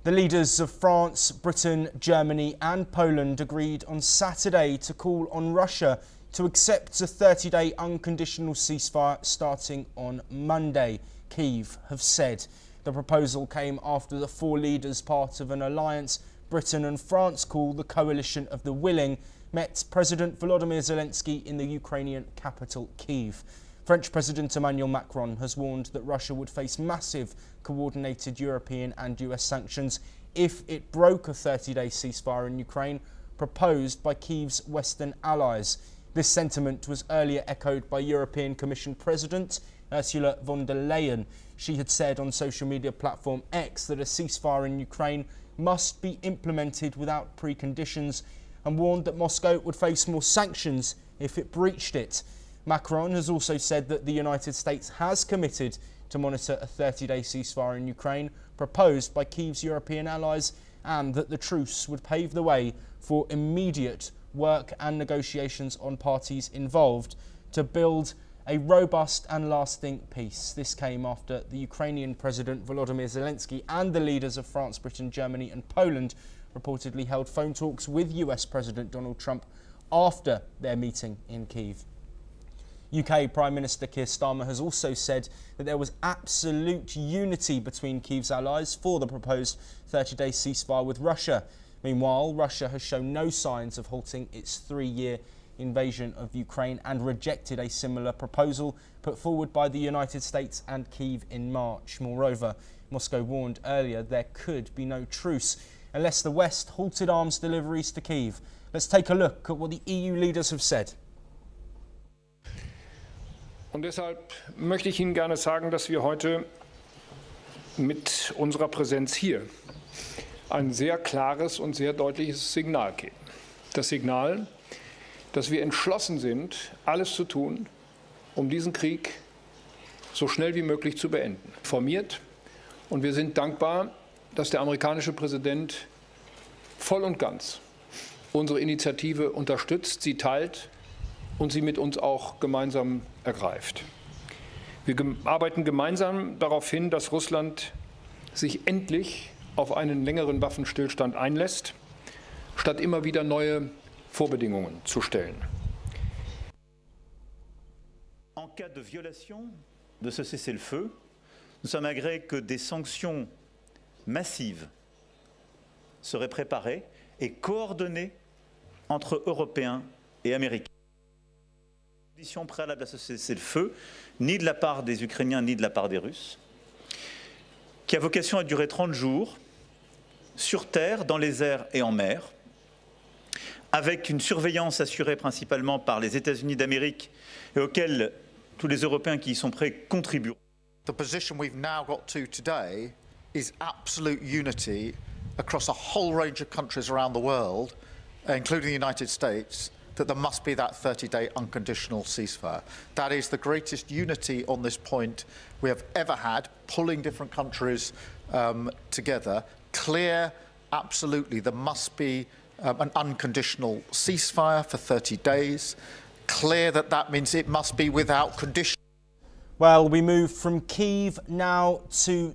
The leaders of France, Britain, Germany and Poland agreed on Saturday to call on Russia to accept a 30-day unconditional ceasefire starting on Monday, Kyiv have said. The proposal came after the four leaders, part of an alliance Britain and France call the Coalition of the Willing, met President Volodymyr Zelenskyy in the Ukrainian capital Kyiv. French President Emmanuel Macron has warned that Russia would face massive coordinated European and US sanctions if it broke a 30-day ceasefire in Ukraine proposed by Kyiv's Western allies. This sentiment was earlier echoed by European Commission President Ursula von der Leyen. She had said on social media platform X that a ceasefire in Ukraine must be implemented without preconditions and warned that Moscow would face more sanctions if it breached it. Macron has also said that the United States has committed to monitor a 30-day ceasefire in Ukraine proposed by Kyiv's European allies, and that the truce would pave the way for immediate work and negotiations on parties involved to build a robust and lasting peace. This came after the Ukrainian President Volodymyr Zelenskyy and the leaders of France, Britain, Germany and Poland reportedly held phone talks with US President Donald Trump after their meeting in Kyiv. UK Prime Minister Keir Starmer has also said that there was absolute unity between Kyiv's allies for the proposed 30-day ceasefire with Russia. Meanwhile, Russia has shown no signs of halting its 3-year invasion of Ukraine and rejected a similar proposal put forward by the United States and Kyiv in March. Moreover, Moscow warned earlier there could be no truce unless the West halted arms deliveries to Kyiv. Let's take a look at what the EU leaders have said. Und deshalb möchte ich Ihnen gerne sagen, dass wir heute mit unserer Präsenz hier ein sehr klares und sehr deutliches Signal geben. Das Signal, dass wir entschlossen sind, alles zu tun, um diesen Krieg so schnell wie möglich zu beenden. Informiert, und wir sind dankbar, dass der amerikanische Präsident voll und ganz unsere Initiative unterstützt, sie teilt und sie mit uns auch gemeinsam ergreift. Wir arbeiten gemeinsam darauf hin, dass Russland sich endlich auf einen längeren Waffenstillstand einlässt, statt immer wieder neue Vorbedingungen zu stellen. En cas de violation de ce cessez-le-feu, nous sommes agrés que des sanctions massives seraient préparées et coordonnées entre Européens et Américains. Condition préalable à ce cessez-le-feu, ni de la part des Ukrainiens ni de la part des Russes, qui a vocation à durer 30 jours, sur terre, dans les airs et en mer, avec une surveillance assurée principalement par les États-Unis d'Amérique et auxquels tous les Européens qui y sont prêts contribueront. The position we've now got to today is absolute unity across a whole range of countries around the world, including the United States, that there must be that 30-day unconditional ceasefire. That is the greatest unity on this point we have ever had, pulling different countries together. Clear, absolutely, there must be an unconditional ceasefire for 30 days. Clear that that means it must be without condition. Well, we move from Kyiv now to